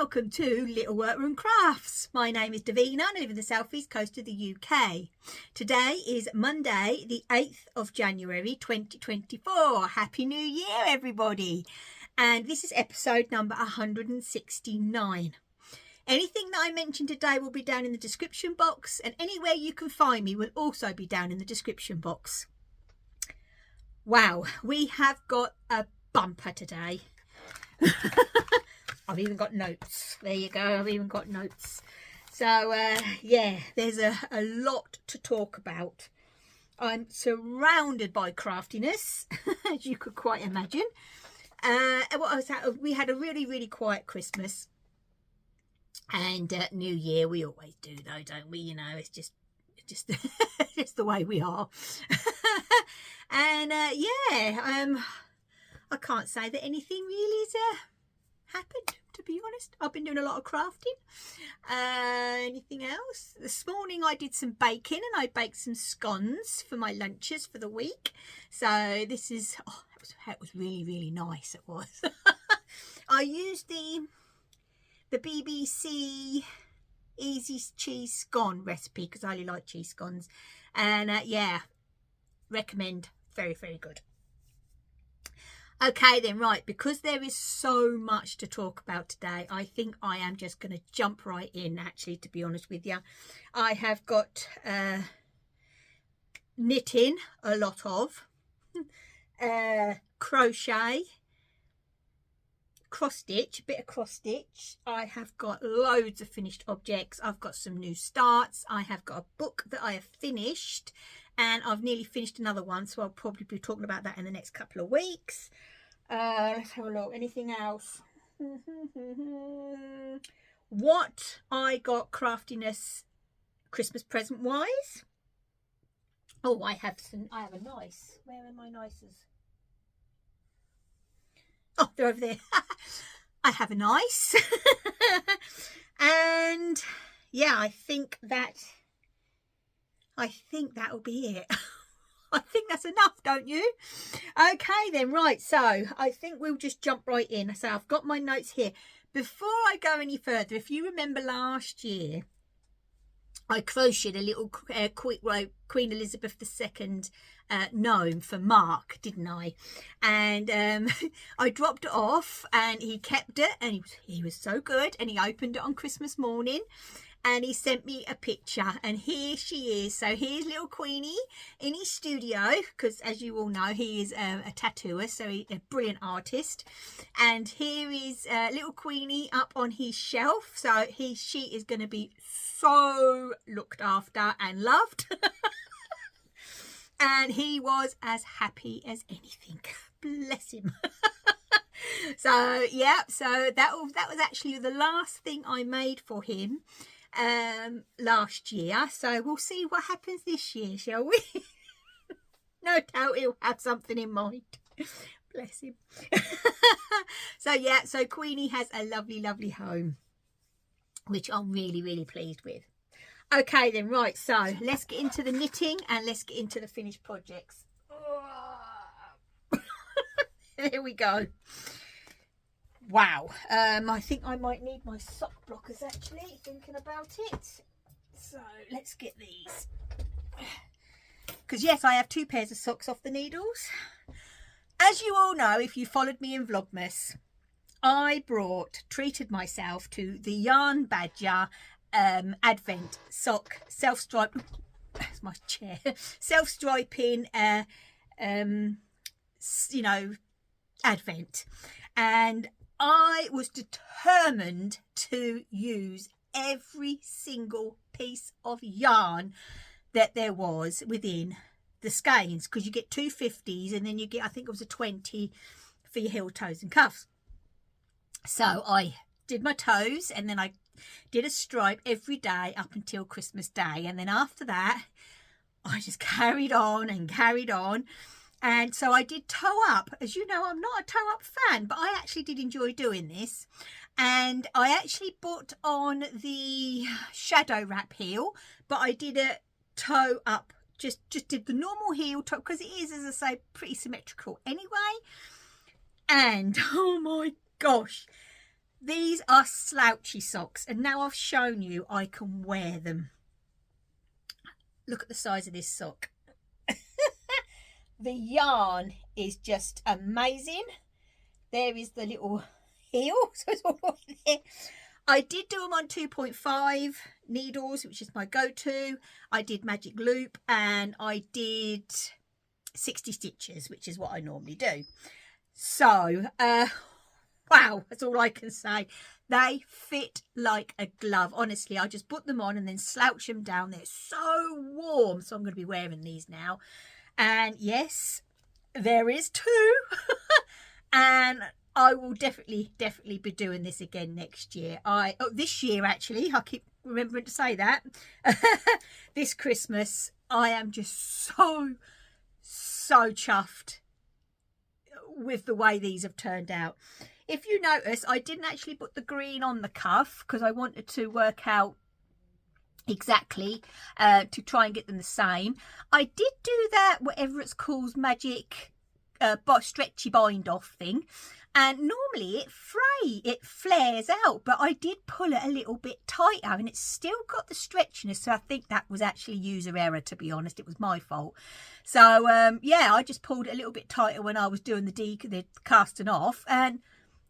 welcome to Little Workroom Crafts. My name is Davina and I live in the southeast coast of the UK. Today is Monday the 8th of January 2024. Happy New Year everybody. And this is episode number 169. Anything that I mentioned today will be down in the description box, and anywhere you can find me will also be down in the description box. Wow, we have got a bumper today. I've even got notes. There you go, I've even got notes. So yeah, there's a lot to talk about. I'm surrounded by craftiness, as you could quite imagine. We had a really quiet Christmas and New Year. We always do though, don't we? You know, it's just it's the way we are. And yeah, I can't say that anything really has happened, to be honest. I've been doing a lot of crafting. Anything else? This morning I did some baking and I baked some scones for my lunches for the week. So this is, oh, that was really nice. It was. I used the BBC easy cheese scone recipe because I really like cheese scones. And yeah, recommend. Very good. Okay then, right, because there is so much to talk about today, I think I am just going to jump right in, actually, to be honest with you. I have got knitting, a lot of, crochet, cross stitch, a bit of cross stitch. I have got loads of finished objects. I've got some new starts. I have got a book that I have finished, and I've nearly finished another one, so I'll probably be talking about that in the next couple of weeks. Let's have a look. Anything else? What I got craftiness Christmas present wise? Oh, I have a nice. Where are my nices? Oh, they're over there. I have a nice. And yeah, I think that will be it. I think that's enough, don't you? Okay then, right, so I think we'll just jump right in. So I've got my notes here. Before I go any further, if you remember last year, I crocheted a little Queen Elizabeth II gnome for Mark, didn't I? And I dropped it off and he kept it, and he was so good, and he opened it on Christmas morning. And he sent me a picture, and here she is. So here's little Queenie in his studio, because as you all know, he is a tattooer, so he's a brilliant artist. And here is little Queenie up on his shelf. So she is going to be so looked after and loved. And he was as happy as anything. Bless him. So yeah, so that was actually the last thing I made for him last year, so we'll see what happens this year, shall we? No doubt he'll have something in mind. Bless him. So yeah, so Queenie has a lovely home, which I'm really pleased with. Okay then, right, so let's get into the knitting and let's get into the finished projects. There we go. Wow, I think I might need my sock blockers, actually, thinking about it. So let's get these. Because yes, I have 2 pairs of socks off the needles. As you all know, if you followed me in Vlogmas, I treated myself to the Yarn Badger Advent sock self-stripe. That's my chair. Self-striping, you know, Advent. And I was determined to use every single piece of yarn that there was within the skeins, because you get 2 50s and then you get, I think it was a 20 for your heel, toes and cuffs. So I did my toes and then I did a stripe every day up until Christmas Day, and then after that I just carried on. And so I did toe up. As you know, I'm not a toe up fan, but I actually did enjoy doing this. And I actually put on the shadow wrap heel, but I did a toe up, just did the normal heel toe, because it is, as I say, pretty symmetrical anyway. And oh my gosh, These are slouchy socks, and now I've shown you I can wear them. Look at the size of this sock. The yarn is just amazing. There is the little heel, so it's all right there. I did do them on 2.5 needles, which is my go-to. I did magic loop, and I did 60 stitches, which is what I normally do. So, wow, that's all I can say. They fit like a glove. Honestly, I just put them on and then slouch them down. They're so warm. So I'm going to be wearing these now. And yes, there is two. And I will definitely be doing this again next year. This year, actually, I keep remembering to say that. This Christmas, I am just so chuffed with the way these have turned out. If you notice, I didn't actually put the green on the cuff because I wanted to work out exactly to try and get them the same. I did do that, whatever it's called, magic stretchy bind off thing, and normally it flares out, but I did pull it a little bit tighter and it's still got the stretchiness. So I think that was actually user error, to be honest. It was my fault. So yeah, I just pulled it a little bit tighter when I was doing the casting off, and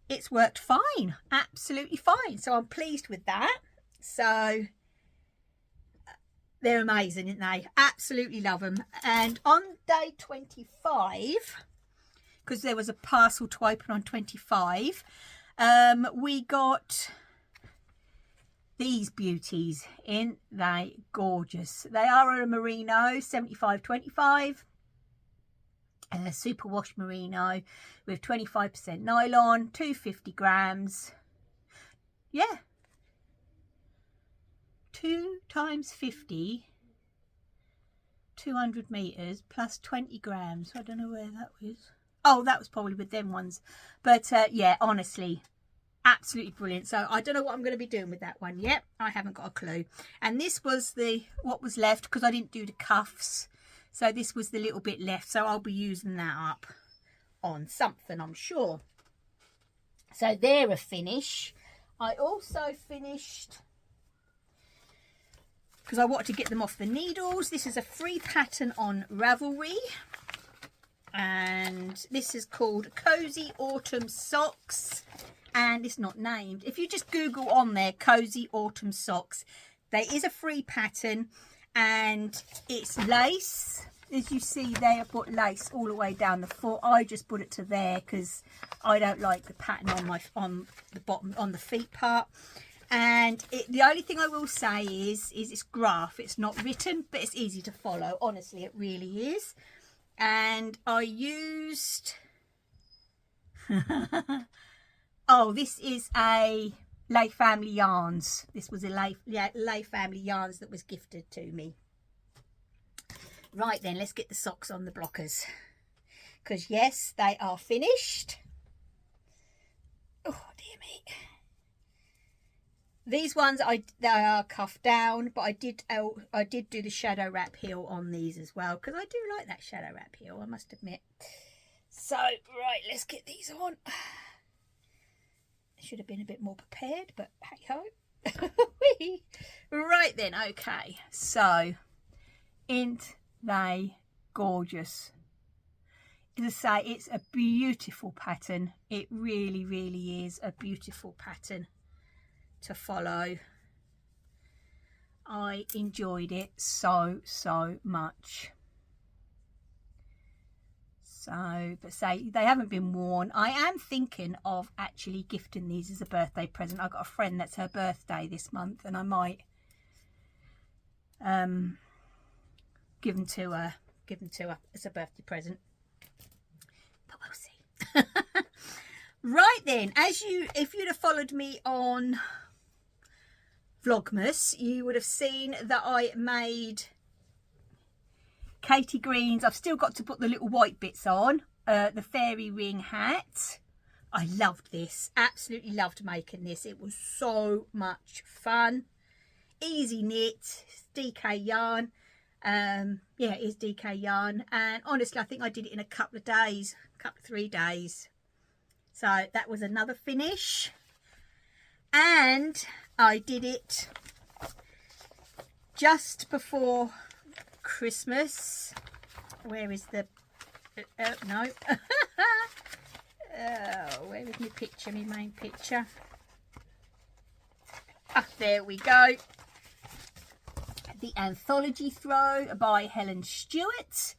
it's worked fine, absolutely fine. So I'm pleased with that. So they're amazing, aren't they? Absolutely love them. And on day 25, because there was a parcel to open on 25, we got these beauties. Ain't they gorgeous? They are a merino 75/25. Superwash merino with 25% nylon, 250 grams. Yeah, 2 times 50, 200 meters plus 20 grams. I don't know where that was. Oh, that was probably with them ones. But yeah, honestly, absolutely brilliant. So I don't know what I'm going to be doing with that one yet. I haven't got a clue. And this was what was left because I didn't do the cuffs. So this was the little bit left. So I'll be using that up on something, I'm sure. So they're a finish. I also finished, because I wanted to get them off the needles, this is a free pattern on Ravelry. And this is called Cozy Autumn Socks. And it's not named. If you just Google on there, Cozy Autumn Socks, there is a free pattern. And it's lace. As you see, they have put lace all the way down the foot. I just put it to there because I don't like the pattern on the bottom, on the feet part. And the only thing I will say is it's graph. It's not written, but it's easy to follow. Honestly, it really is. And I used oh, this is a Lay Family Yarns. This was a Lay Family Yarns that was gifted to me. Right then, let's get the socks on the blockers. Because yes, they are finished. Oh dear me. These ones they are cuffed down, but I did do the shadow wrap heel on these as well, because I do like that shadow wrap heel, I must admit. So right, let's get these on. I should have been a bit more prepared, but hey ho. Right then, okay. So, ain't they gorgeous? As I say, it's a beautiful pattern. It really, really is a beautiful pattern to follow. I enjoyed it so much. So, but say they haven't been worn. I am thinking of actually gifting these as a birthday present. I've got a friend that's her birthday this month, and I might give them to her as a birthday present. But we'll see. Right then, if you'd have followed me on Vlogmas, you would have seen that I made Katie Green's. I've still got to put the little white bits on, the fairy ring hat. I loved this, absolutely loved making this. It was so much fun. Easy knit, it's DK yarn. Yeah, it is DK yarn, and honestly I think I did it in a couple of 3 days. So that was another finish. And I did it just before Christmas. Where is the no where is my picture, my main picture? Ah, there we go. The Anthology Throw by Helen Stewart.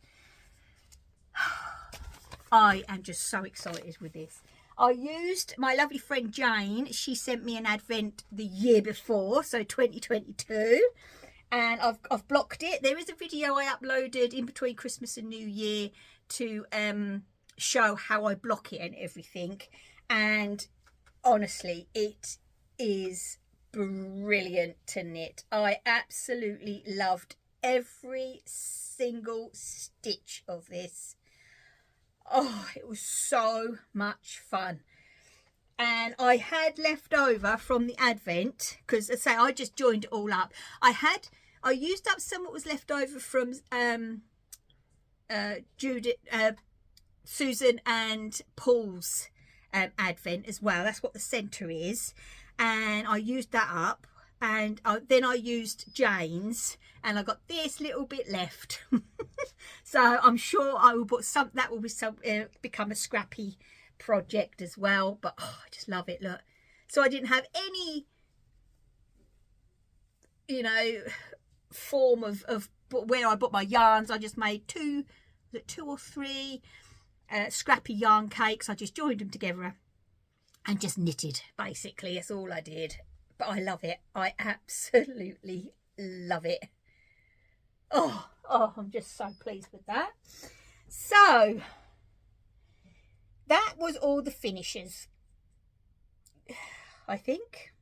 I am just so excited with this. I used my lovely friend Jane. She sent me an advent the year before, so 2022, and I've blocked it. There is a video I uploaded in between Christmas and New Year to show how I block it and everything, and honestly it is brilliant to knit. I absolutely loved every single stitch of this. Oh, it was so much fun. And I had left over from the advent, because as I say, I just joined it all up. I used up some what was left over from Susan and Paul's advent as well. That's what the centre is. And I used that up, and then I used Jane's, and I got this little bit left. So I'm sure I will put some, that will be some become a scrappy project as well. But oh, I just love it. Look, so I didn't have any, you know, form of where I bought my yarns. I just made two or three scrappy yarn cakes. I just joined them together and just knitted, basically. That's all I did. But I love it. I absolutely love it. Oh, I'm just so pleased with that. So that was all the finishes, I think.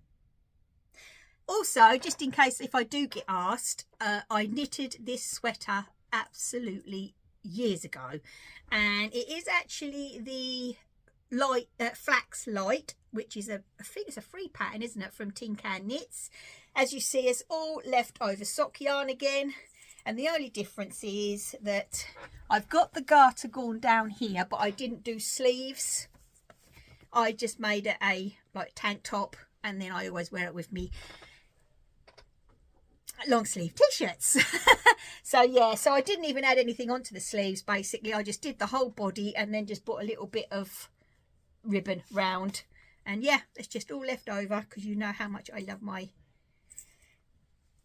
Also, just in case if I do get asked, I knitted this sweater absolutely years ago, and it is actually the light flax light, which is I think it's a free pattern, isn't it, from Tin Can Knits. As you see, it's all leftover sock yarn again, and the only difference is that I've got the garter gone down here, but I didn't do sleeves. I just made it a like tank top, and then I always wear it with me long sleeve t-shirts. So yeah, so I didn't even add anything onto the sleeves. Basically I just did the whole body and then just put a little bit of ribbon round, and yeah, it's just all left over, because you know how much I love my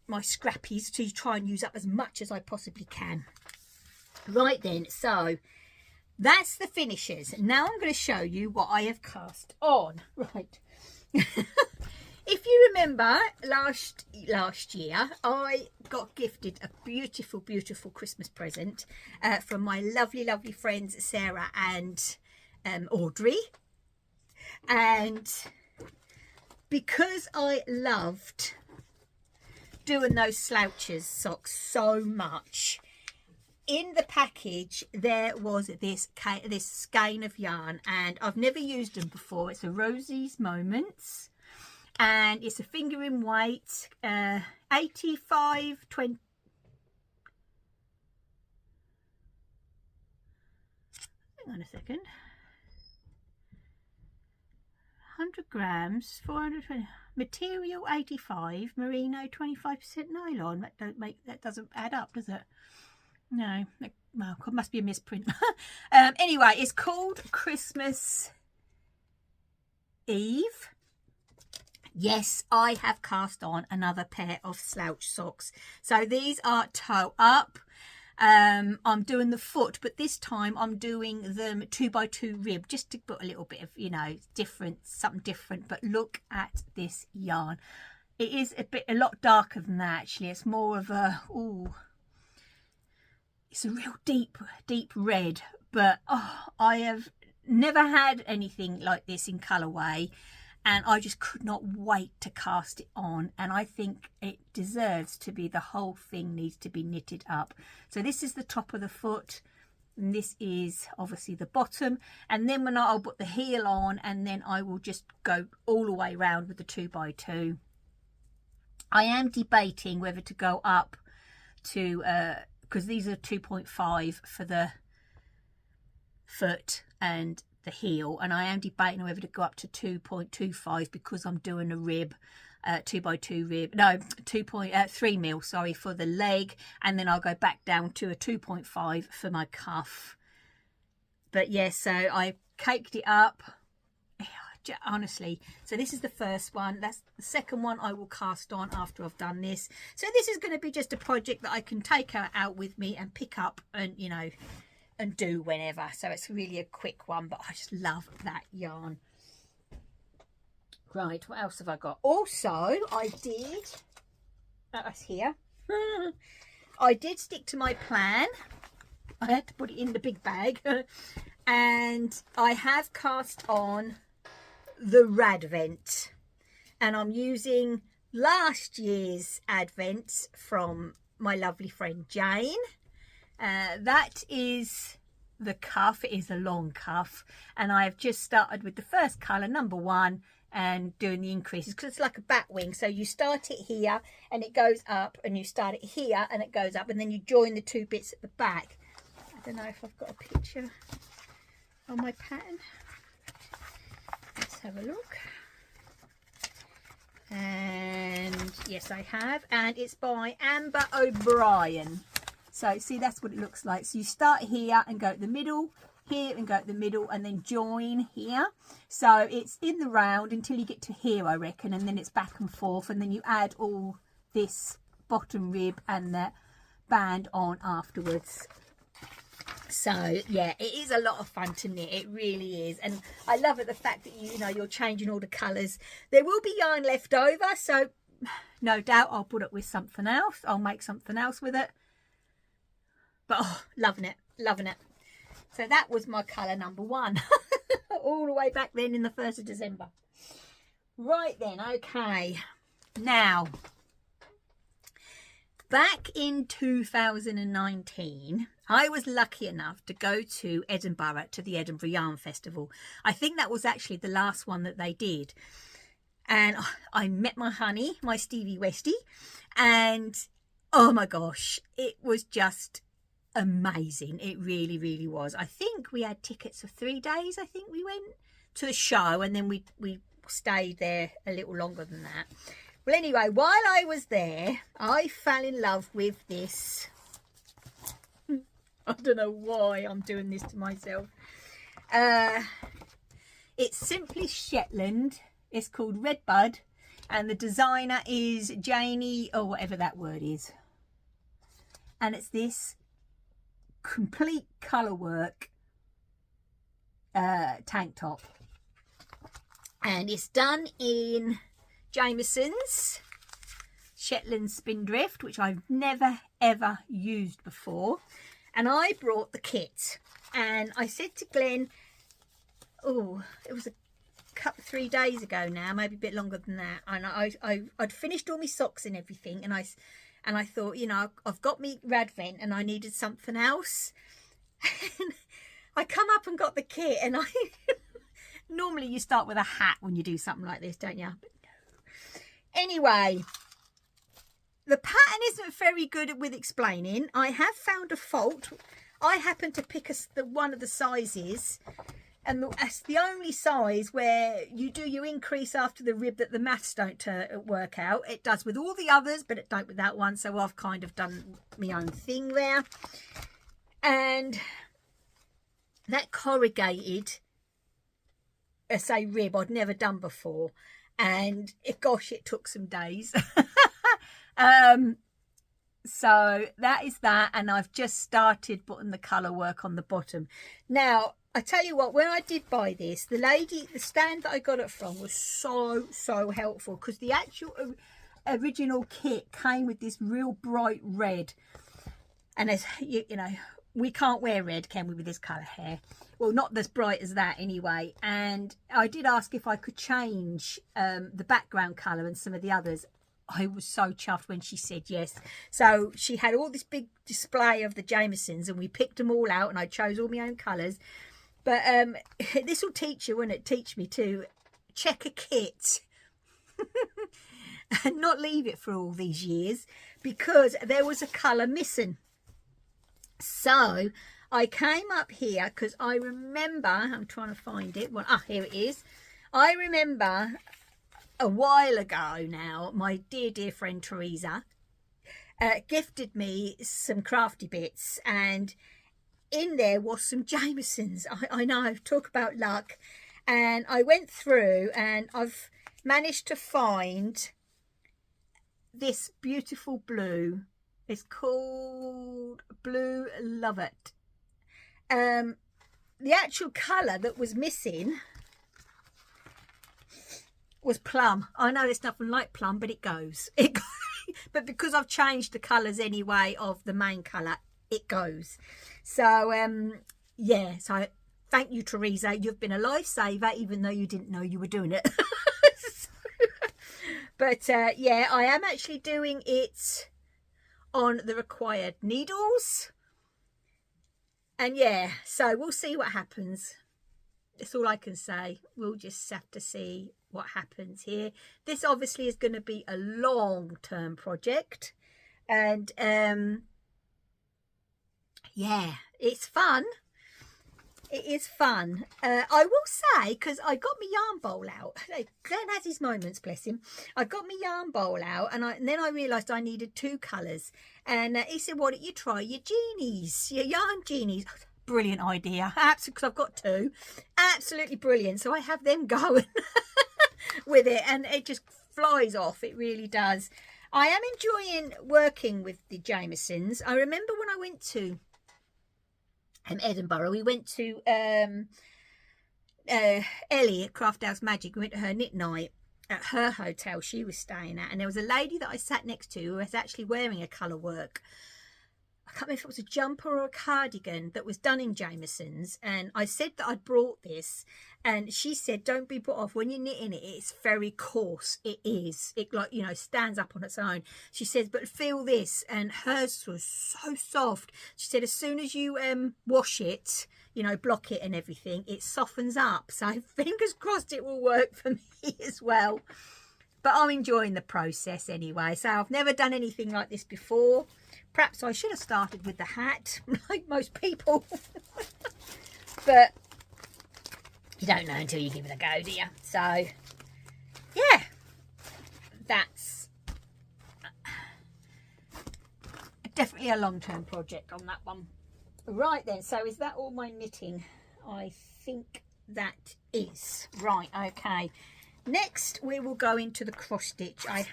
scrappies, to try and use up as much as I possibly can. Right then, so that's the finishes. Now I'm going to show you what I have cast on. Right. If you remember last year, I got gifted a beautiful Christmas present from my lovely friends Sarah and Audrey, and because I loved doing those slouches socks so much, in the package there was this skein of yarn, and I've never used them before. It's a Rosie's Moments, and it's a fingering weight, 85/20. Hang on a second. 100 grams, 420. Material 85, merino 25% nylon. That doesn't add up, does it? No. Well, it must be a misprint. Anyway, it's called Christmas Eve. Yes, I have cast on another pair of slouch socks. So these are toe up. I'm doing the foot, but this time I'm doing them 2x2 rib, just to put a little bit of, you know, something different. But look at this yarn. It is a lot darker than that, actually. It's more of a, it's a real deep red. But I have never had anything like this in colourway, and I just could not wait to cast it on. And I think it deserves to be, the whole thing needs to be knitted up. So this is the top of the foot, and this is obviously the bottom. And then when I'll put the heel on, and then I will just go all the way around with the 2x2. I am debating whether to go up to, because these are 2.5 for the foot and the heel, and I am debating whether to go up to 2.25 because I'm doing a rib, 2x2 rib, no, 2.3 mil, sorry, for the leg, and then I'll go back down to a 2.5 for my cuff. But yes, so I caked it up, honestly. So this is the first one. That's the second one I will cast on after I've done this. So this is going to be just a project that I can take out with me and pick up and, you know, and do whenever. So it's really a quick one, but I just love that yarn. Right, what else have I got? Also, I did, that's here, I did stick to my plan. I had to put it in the big bag. And I have cast on the radvent. And I'm using last year's advents from my lovely friend Jane. That is the cuff. It is a long cuff. And I have just started with the first colour, number 1. And doing the increases because it's like a bat wing. So you start it here and it goes up, and you start it here and it goes up, and then you join the 2 bits at the back. I don't know if I've got a picture on my pattern. Let's have a look. And yes, I have, and it's by Amber O'Brien. So see, that's what it looks like. So you start here and go at the middle, here and go at the middle, and then join here. So it's in the round until you get to here, I reckon, and then it's back and forth, and then you add all this bottom rib and the band on afterwards. So yeah, it is a lot of fun to knit, it really is. And I love it, the fact that you know you're changing all the colours. There will be yarn left over, so no doubt I'll put it with something else. I'll make something else with it. But oh, loving it, loving it. So that was my colour number 1. All the way back then in the 1st of December. Right then, okay. Now, back in 2019, I was lucky enough to go to Edinburgh to the Edinburgh Yarn Festival. I think that was actually the last one that they did. And I met my honey, my Stevie Westie, and oh my gosh, it was just amazing. It really, really was. I think we had tickets for 3 days. I think we went to the show, and then we stayed there a little longer than that. Well, anyway, while I was there, I fell in love with this. I don't know why I'm doing this to myself. It's simply Shetland. It's called Redbud, and the designer is Janie, or whatever that word is. And it's this complete colorwork tank top, and it's done in Jameson's Shetland Spindrift, which I've never ever used before. And I brought the kit, and I said to Glenn, oh, it was 3 days ago now, maybe a bit longer than that, and I'd finished all my socks and everything, and I thought, you know, I've got me radvent and I needed something else. And I come up and got the kit, and I normally you start with a hat when you do something like this, don't you? But no. Anyway, the pattern isn't very good with explaining. I have found a fault. I happen to pick one of the sizes, and that's the only size where you do your increase after the rib that the maths don't work out. It does with all the others, but it don't with that one. So I've kind of done my own thing there. And that corrugated, say, rib I'd never done before. And gosh, it took some days. So that is that. And I've just started putting the colour work on the bottom. Now, I tell you what, when I did buy this, the stand that I got it from was so helpful, because the actual original kit came with this real bright red. And as you know, we can't wear red, can we, with this colour hair? Well, not as bright as that anyway. And I did ask if I could change the background colour and some of the others. I was so chuffed when she said yes. So she had all this big display of the Jamesons, and we picked them all out, and I chose all my own colours. But this will teach you, won't it? Teach me to check a kit and not leave it for all these years, because there was a colour missing. So I came up here because I remember, I'm trying to find it. Well, here it is. I remember a while ago now, my dear friend Teresa gifted me some crafty bits, and in there was some Jamesons. I know, talk about luck. And I went through and I've managed to find this beautiful blue. It's called Blue Lovett. The actual colour that was missing was plum. I know there's nothing like plum, but it goes. But because I've changed the colours anyway of the main colour, it goes. So yeah, so thank you, Teresa. You've been a lifesaver, even though you didn't know you were doing it. But yeah, I am actually doing it on the required needles. And yeah, so we'll see what happens. That's all I can say. We'll just have to see what happens here. This obviously is going to be a long-term project. And yeah, it's fun. It is fun. I will say, because I got my yarn bowl out. Glenn has his moments, bless him. I got my yarn bowl out, and then I realised I needed 2 colours. And he said, why don't you try your genies, your yarn genies? Brilliant idea. Absolutely, because I've got 2. Absolutely brilliant. So I have them going with it, and it just flies off. It really does. I am enjoying working with the Jamesons. I remember when I went to Edinburgh, we went to Ellie at Craft House Magic. We went to her knit night at her hotel she was staying at, and there was a lady that I sat next to who was actually wearing a colorwork. I can't remember if it was a jumper or a cardigan that was done in Jamesons, and I said that I'd brought this, and she said, don't be put off when you're knitting it. It's very coarse. It is. It, like, you know, stands up on its own. She says, but feel this, and hers was so soft. She said, as soon as you wash it, you know, block it and everything, it softens up. So fingers crossed it will work for me as well. But I'm enjoying the process anyway. So I've never done anything like this before. Perhaps I should have started with the hat, like most people. But you don't know until you give it a go, do you? So, yeah. That's definitely a long-term project on that one. Right then, so is that all my knitting? I think that is. Right, okay. Next, we will go into the cross stitch. I've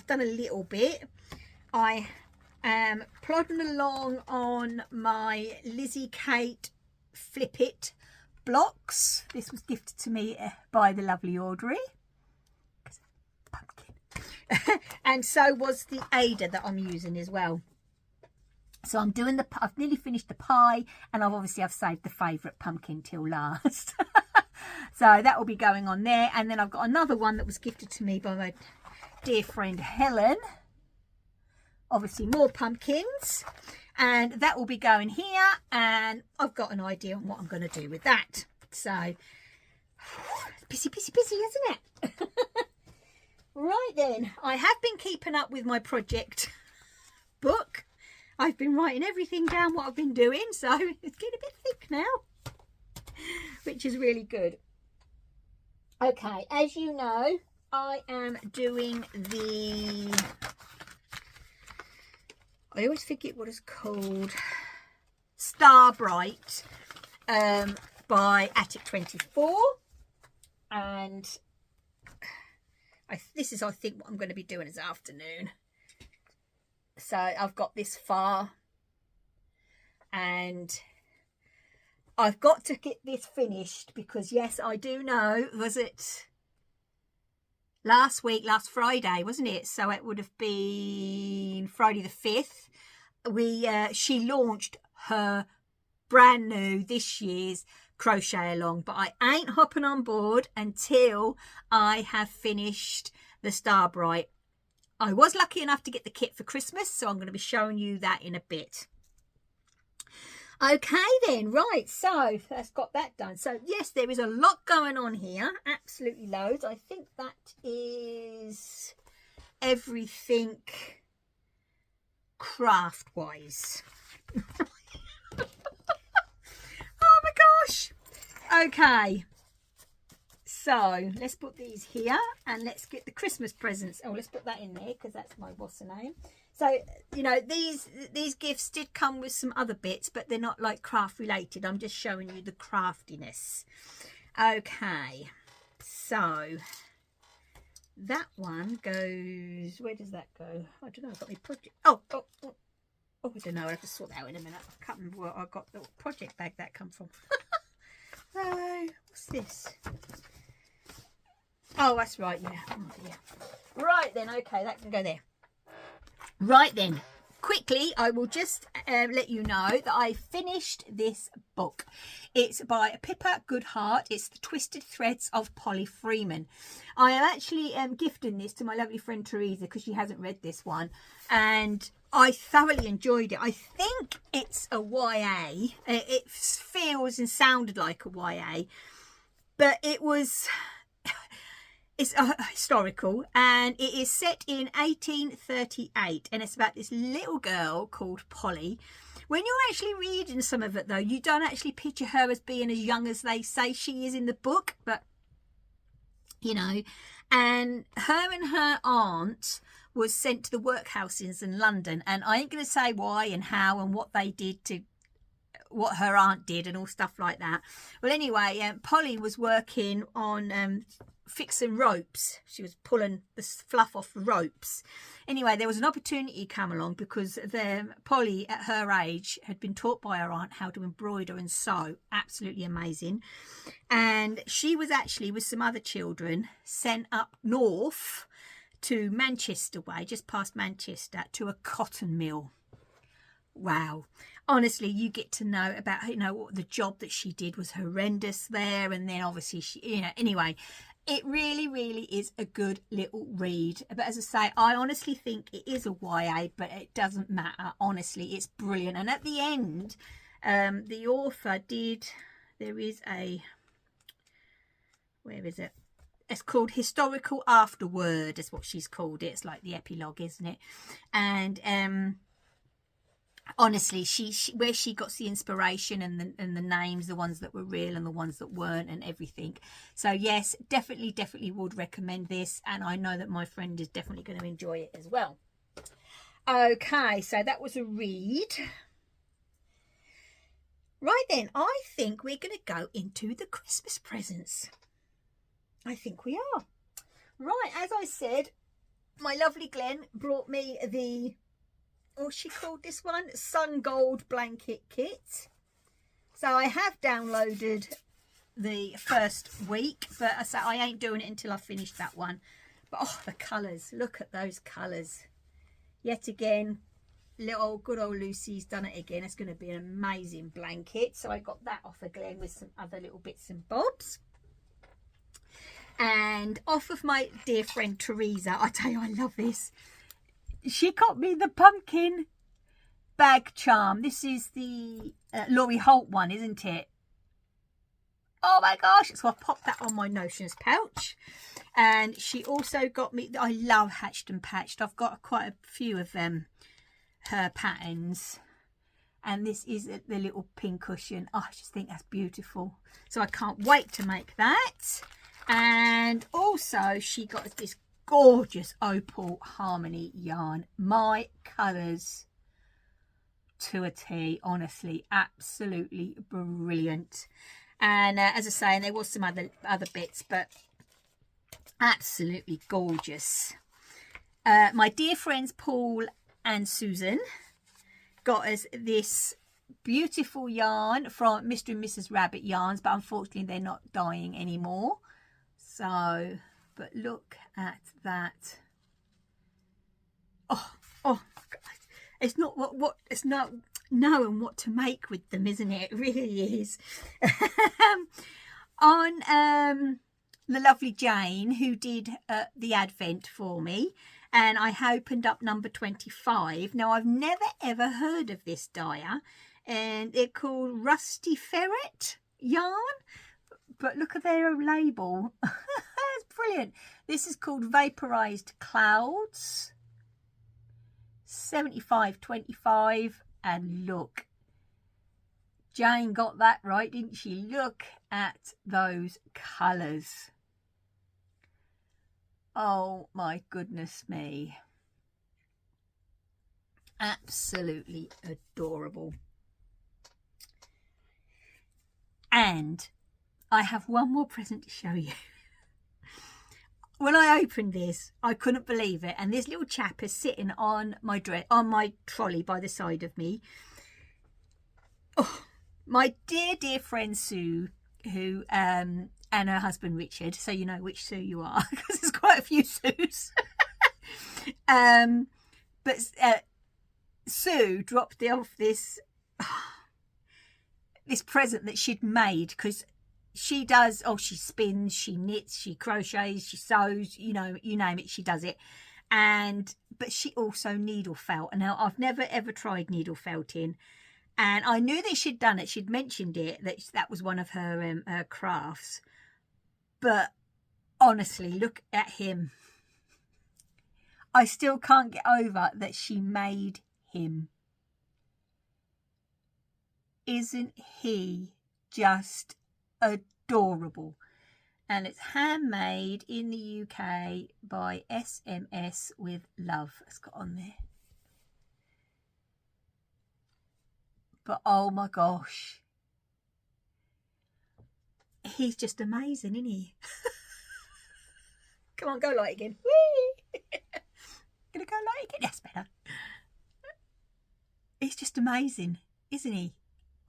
done a little bit. I am plodding along on my Lizzie Kate Flip It blocks. This was gifted to me by the lovely Audrey. Pumpkin. And so was the Ada that I'm using as well. So I'm doing I've nearly finished the pie, and I've saved the favourite pumpkin till last. So that will be going on there. And then I've got another one that was gifted to me by my dear friend Helen. Obviously more pumpkins, and that will be going here, and I've got an idea on what I'm going to do with that. So busy, isn't it? Right then, I have been keeping up with my project book. I've been writing everything down what I've been doing, so it's getting a bit thick now, which is really good. Okay, as you know, I am doing I always forget what it's called, Star Bright by Attic 24, and this is, I think, what I'm going to be doing this afternoon. So I've got this far, and I've got to get this finished because, yes, I do know, was it last Friday, wasn't it? So it would have been Friday the 5th. She launched her brand new this year's crochet along, but I ain't hopping on board until I have finished the Star Bright. I was lucky enough to get the kit for Christmas, so I'm going to be showing you that in a bit. Okay then, right, so that's got that done. So yes, there is a lot going on here, absolutely loads. I think that is everything craft wise. Okay, so let's put these here and let's get the Christmas presents. Oh, let's put that in there because that's my boss name. So, you know, these gifts did come with some other bits, but they're not like craft related. I'm just showing you the craftiness. Okay, so that one goes, where does that go? I don't know, I've got my project. Oh, I don't know, I'll have to sort that out in a minute. I can't remember where I got the project bag that come from. What's this? Oh, that's right, yeah. Oh, dear. Right then, okay, that can go there. Right then, quickly, I will just let you know that I finished this book. It's by Pippa Goodhart. It's The Twisted Threads of Polly Freeman. I am actually gifting this to my lovely friend Teresa because she hasn't read this one. And I thoroughly enjoyed it. I think it's a YA. It feels and sounded like a YA. But it was... It's historical, and it is set in 1838, and it's about this little girl called Polly. When you're actually reading some of it, though, you don't actually picture her as being as young as they say she is in the book, but, you know, and her aunt was sent to the workhouses in London, and I ain't going to say why and how and what they did to what her aunt did and all stuff like that. Well, anyway, Polly was working on... fixing ropes. She was pulling the fluff off the ropes. Anyway, there was an opportunity come along because Polly at her age had been taught by her aunt how to embroider and sew. Absolutely amazing. And she was actually with some other children sent up north to Manchester way, just past Manchester, to a cotton mill. Wow. Honestly, you get to know about, you know, the job that she did was horrendous there. And then obviously she, you know, anyway, it really, really is a good little read. But as I say, I honestly think it is a YA, but it doesn't matter. Honestly, it's brilliant. And at the end, the author did, there is a, where is it? It's called Historical Afterword, is what she's called it. It's like the epilogue, isn't it? And honestly, she where she got the inspiration and the names, the ones that were real and the ones that weren't and everything. So yes, definitely would recommend this, and I know that my friend is definitely going to enjoy it as well. Okay, so that was a read. Right then, I think we're going to go into the Christmas presents. I think we are. Right, as I said, my lovely Glenn brought me the, what's she called this one? Sun Gold Blanket Kit. So I have downloaded the first week, but I ain't doing it until I finish that one. But oh, the colours. Look at those colours. Yet again, good old Lucy's done it again. It's going to be an amazing blanket. So I got that off of Glenn with some other little bits and bobs. And off of my dear friend Teresa, I tell you, I love this. She got me the pumpkin bag charm. This is the Laurie Holt one, isn't it? Oh my gosh. So I've popped that on my Notions pouch. And she also got me, I love Hatched and Patched. I've got quite a few of them, her patterns. And this is the little pin cushion. Oh, I just think that's beautiful. So I can't wait to make that. And also she got this gorgeous opal harmony yarn. My colours to a T, honestly, absolutely brilliant. And as I say, and there was some other bits, but absolutely gorgeous. My dear friends Paul and Susan got us this beautiful yarn from Mr. and Mrs. Rabbit Yarns, but unfortunately they're not dying anymore. So, but look at that. Oh God. It's not it's not knowing what to make with them, isn't it? It really is. On the lovely Jane, who did the Advent for me, and I opened up number 25. Now, I've never ever heard of this dyer, and they're called Rusty Ferret yarn. But look at their label. It's brilliant. This is called Vaporized Clouds. 75.25, and look, Jane got that right, didn't she? Look at those colours. Oh my goodness me. Absolutely adorable. And I have one more present to show you. When I opened this, I couldn't believe it. And this little chap is sitting on my trolley by the side of me. Oh, my dear, dear friend Sue, who and her husband Richard. So you know which Sue you are, because there's quite a few Sues. But Sue dropped off this present that she'd made, because she does, she spins, she knits, she crochets, she sews, you know, you name it, she does it. But she also needle felt. And now I've never ever tried needle felting, and I knew that she'd done it. She'd mentioned it, that was one of her crafts. But honestly, look at him. I still can't get over that she made him. Isn't he just adorable? And it's handmade in the UK by SMS with love. It's got on there. But oh my gosh, he's just amazing, isn't he? Come on, go light again. Whee! Gonna go light again. That's better. He's just amazing, isn't he?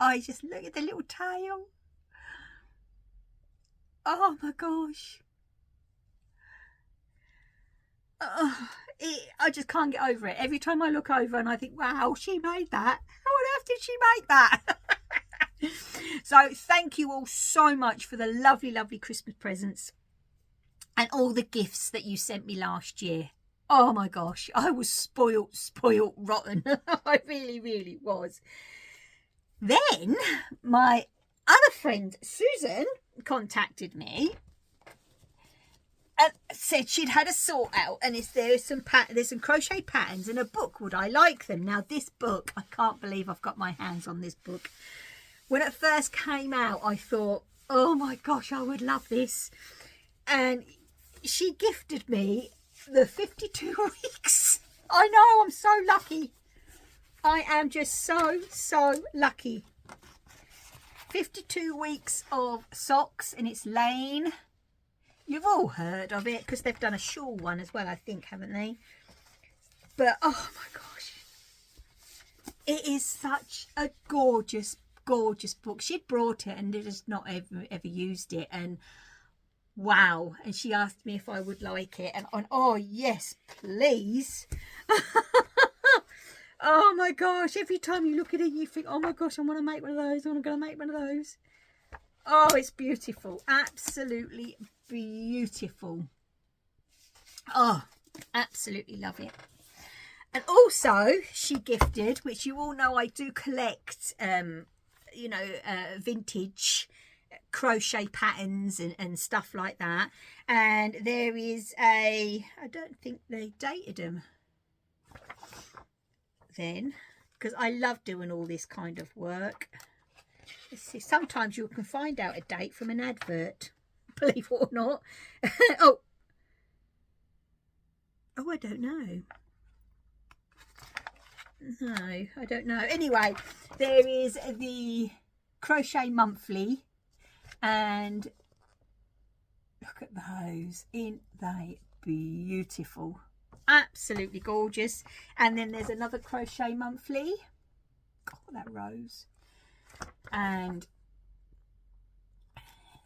I just look at the little tail. Oh my gosh. I just can't get over it. Every time I look over and I think, wow, she made that. How on earth did she make that? So thank you all so much for the lovely, lovely Christmas presents and all the gifts that you sent me last year. Oh my gosh, I was spoilt rotten. I really, really was. Then my other friend Susan contacted me and said she'd had a sort out, and there's some crochet patterns in a book. Would I like them? Now this book, I can't believe I've got my hands on this book. When it first came out, I thought, oh my gosh, I would love this. And she gifted me the 52 weeks. I know, I'm so lucky. I am just so lucky. 52 weeks of socks, and it's Lane. You've all heard of it because they've done a shawl one as well, I think, haven't they? But oh my gosh, it is such a gorgeous, gorgeous book. She'd brought it and just not ever used it, and wow. And she asked me if I would like it, and oh yes, please. Oh my gosh, every time you look at it you think, oh my gosh, I want to make one of those. I'm going to make one of those. Oh, it's beautiful. Absolutely beautiful. Oh, absolutely love it. And also she gifted, which you all know I do collect, you know, vintage crochet patterns and stuff like that. And there is I don't think they dated them then, because I love doing all this kind of work. Let's see, sometimes you can find out a date from an advert, believe it or not. oh, I don't know. No, I don't know. Anyway, there is the Crochet Monthly, and look at those. Ain't they beautiful? Absolutely gorgeous. And then there's another Crochet Monthly. God, that rose. And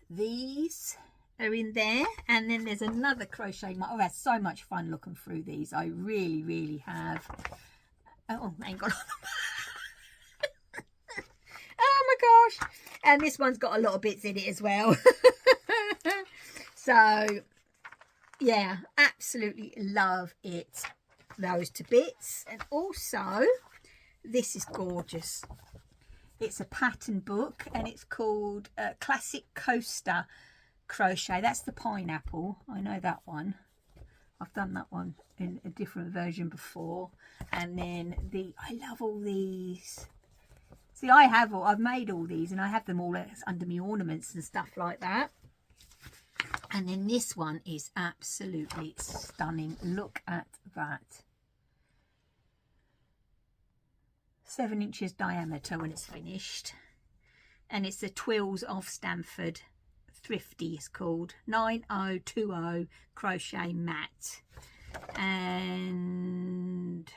these are in there. And then there's another Crochet Monthly. Oh, I've had so much fun looking through these. I really, really have. Oh, I ain't got on. Oh my gosh. And this one's got a lot of bits in it as well. So yeah, absolutely love it. Those to bits. And also, this is gorgeous. It's a pattern book, and it's called Classic Coaster Crochet. That's the pineapple. I know that one. I've done that one in a different version before. And then I love all these See, I've made all these and I have them all under my ornaments and stuff like that. And then this one is absolutely stunning. Look at that. 7 inches diameter when it's finished. And it's the Twills of Stamford. Thrifty is called. 9020 crochet mat. And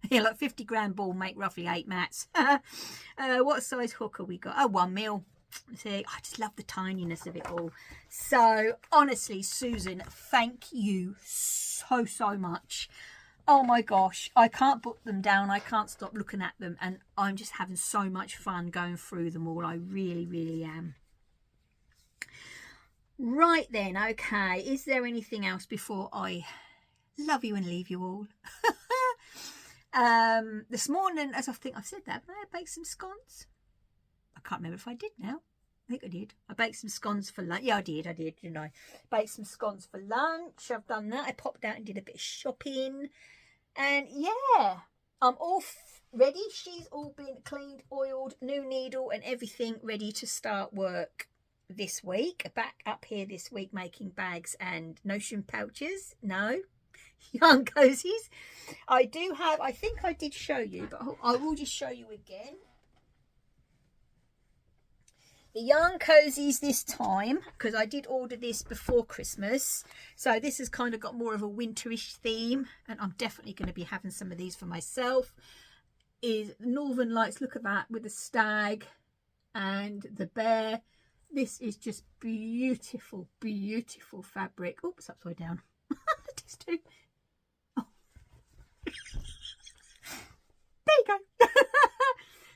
yeah, like 50 gram ball make roughly 8 mats. What size hook have we got? Oh, 1 mil. See, I just love the tininess of it all. So honestly, Susan, thank you so much. Oh my gosh, I can't put them down. I can't stop looking at them, and I'm just having so much fun going through them all. I really am. Right then, okay, is there anything else before I love you and leave you all? This morning, as I think I've said that, I baked some scones. I can't remember if I did now. I think I did. I baked some scones for lunch. Yeah, I did, didn't I? Baked some scones for lunch. I've done that. I popped out and did a bit of shopping. And yeah, I'm all ready. She's all been cleaned, oiled, new needle and everything ready to start work this week. Back up here this week making bags and notion pouches. No. Yarn cozies. I do have, I think I did show you, but I will just show you again. The yarn cozies this time, because I did order this before Christmas. So this has kind of got more of a winterish theme, and I'm definitely going to be having some of these for myself. Is Northern Lights, look at that, with the stag and the bear. This is just beautiful, beautiful fabric. Oops, upside down. Just do. Oh. There you go.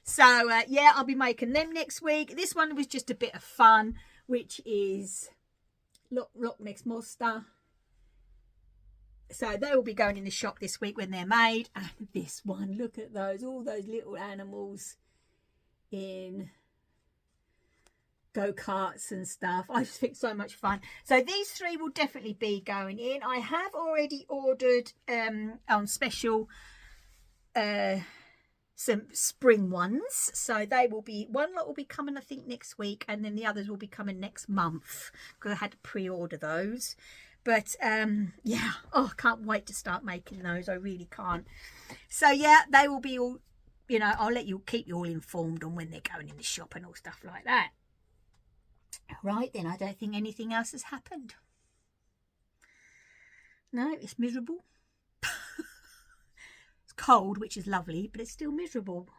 So yeah, I'll be making them next week. This one was just a bit of fun, which is Loch Ness Monster. So they will be going in the shop this week when they're made. And this one, look at those, all those little animals in go-karts and stuff. I just think so much fun. So these 3 will definitely be going in. I have already ordered on special some spring ones, so they will be, one lot will be coming I think next week, and then the others will be coming next month because I had to pre-order those. But yeah, oh, I can't wait to start making those. I really can't. So yeah, they will be all, you know, I'll keep you all informed on when they're going in the shop and all stuff like that. Right then, I don't think anything else has happened. No, it's miserable. Cold, which is lovely, but it's still miserable.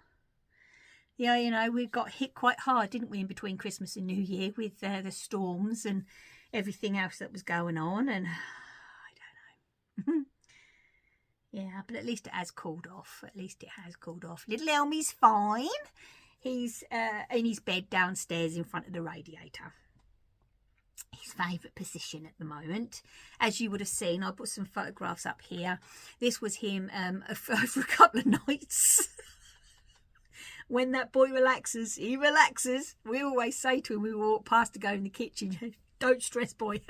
Yeah, you know, we got hit quite hard, didn't we, in between Christmas and New Year with the storms and everything else that was going on, and I don't know. Yeah, but at least it has cooled off. At least it has cooled off. Little Elmy's fine. He's in his bed downstairs in front of the radiator. His favourite position at the moment. As you would have seen, I put some photographs up here. This was him for a couple of nights. When that boy relaxes, he relaxes. We always say to him, we walk past to go in the kitchen, don't stress, boy.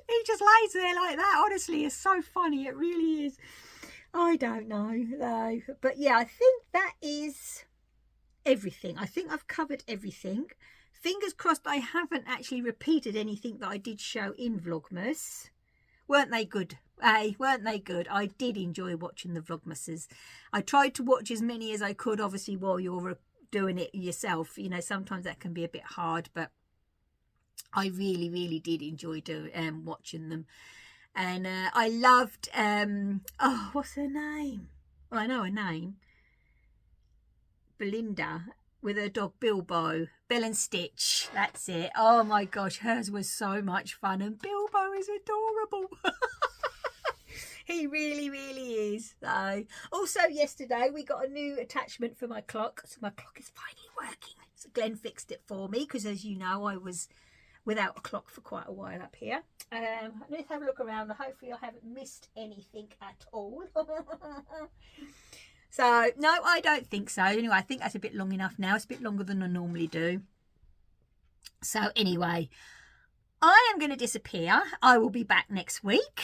He just lays there like that. Honestly, it's so funny. It really is. I don't know though. But yeah, I think that is everything. I think I've covered everything. Fingers crossed I haven't actually repeated anything that I did show in Vlogmas. Weren't they good? Hey, weren't they good? I did enjoy watching the Vlogmases. I tried to watch as many as I could, obviously, while you're doing it yourself. You know, sometimes that can be a bit hard, but I really did enjoy watching them. And I loved, oh, what's her name? Well, I know her name. Belinda. With her dog Bilbo, Belle and Stitch, that's it. Oh my gosh, hers was so much fun, and Bilbo is adorable. He really is. So, also yesterday we got a new attachment for my clock, so my clock is finally working. So Glenn fixed it for me because, as you know, I was without a clock for quite a while up here. Let's have a look around. Hopefully I haven't missed anything at all. So, no, I don't think so. Anyway, I think that's a bit long enough now. It's a bit longer than I normally do. So, anyway, I am going to disappear. I will be back next week.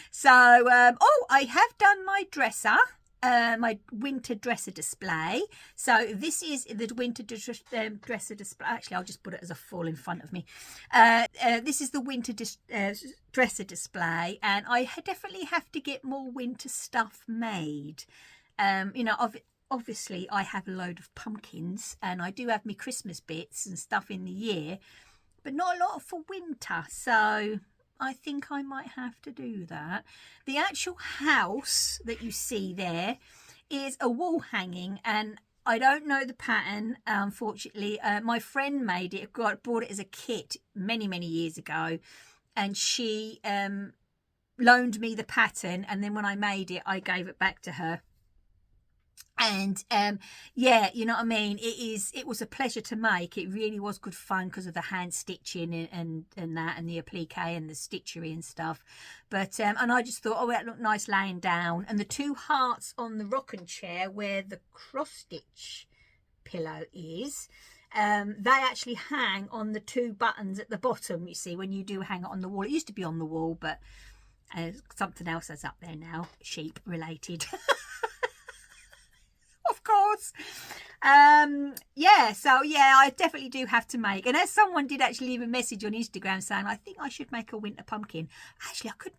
So, oh, I have done my dresser. my winter dresser display. So this is the winter dresser display. Actually, I'll just put it as a full in front of me. This is the winter dresser display, and I definitely have to get more winter stuff made. You know, obviously I have a load of pumpkins, and I do have my Christmas bits and stuff in the year, but not a lot for winter. So I think I might have to do that. The actual house that you see there is a wall hanging, and I don't know the pattern, unfortunately. My friend made it, bought it as a kit many, many years ago, and she loaned me the pattern, and then when I made it, I gave it back to her. And yeah, you know what I mean, it was a pleasure to make. It really was good fun because of the hand stitching and that, and the applique and the stitchery and stuff. But and I just thought, oh, that looked nice laying down. And the two hearts on the rocking chair where the cross stitch pillow is, they actually hang on the two buttons at the bottom. You see, when you do hang it on the wall, it used to be on the wall, but something else is up there now, sheep related. Of course. Yeah, so yeah, I definitely do have to make. And as someone did actually leave a message on Instagram saying, I think I should make a winter pumpkin. Actually, I could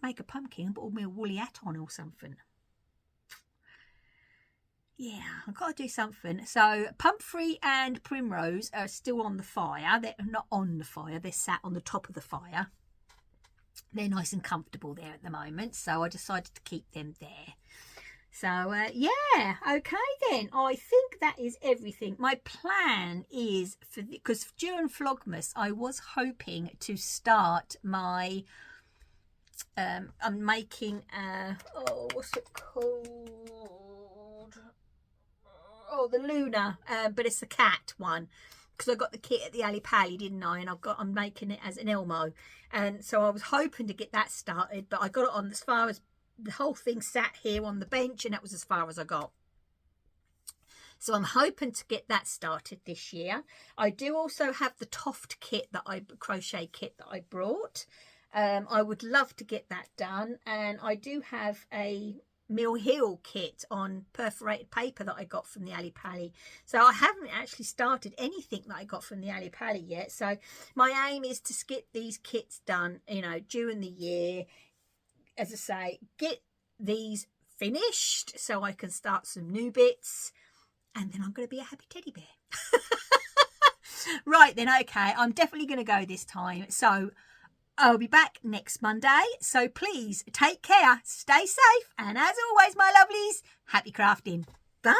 make a pumpkin and put me a woolly hat on or something. Yeah, I've got to do something. So Pumphrey and Primrose are still on the fire. They're not on the fire, they're sat on the top of the fire. They're nice and comfortable there at the moment, so I decided to keep them there. So, yeah, okay then. I think that is everything. My plan is, because during Vlogmas, I was hoping to start my, I'm making, oh, what's it called? Oh, the Luna, but it's a cat one. Because I got the kit at the Ali Pali, didn't I? And I'm making it as an Elmo. And so I was hoping to get that started, but I got it on as far as the whole thing sat here on the bench, and that was as far as I got. So I'm hoping to get that started this year. I do also have the Toft kit, crochet kit that I brought. I would love to get that done. And I do have a Mill Hill kit on perforated paper that I got from the Ali Pali. So I haven't actually started anything that I got from the Ali Pali yet. So my aim is to get these kits done, you know, during the year. As I say, get these finished so I can start some new bits, and then I'm going to be a happy teddy bear. Right then, okay, I'm definitely going to go this time. So I'll be back next Monday. So please take care, stay safe, and as always, my lovelies, happy crafting. Bye.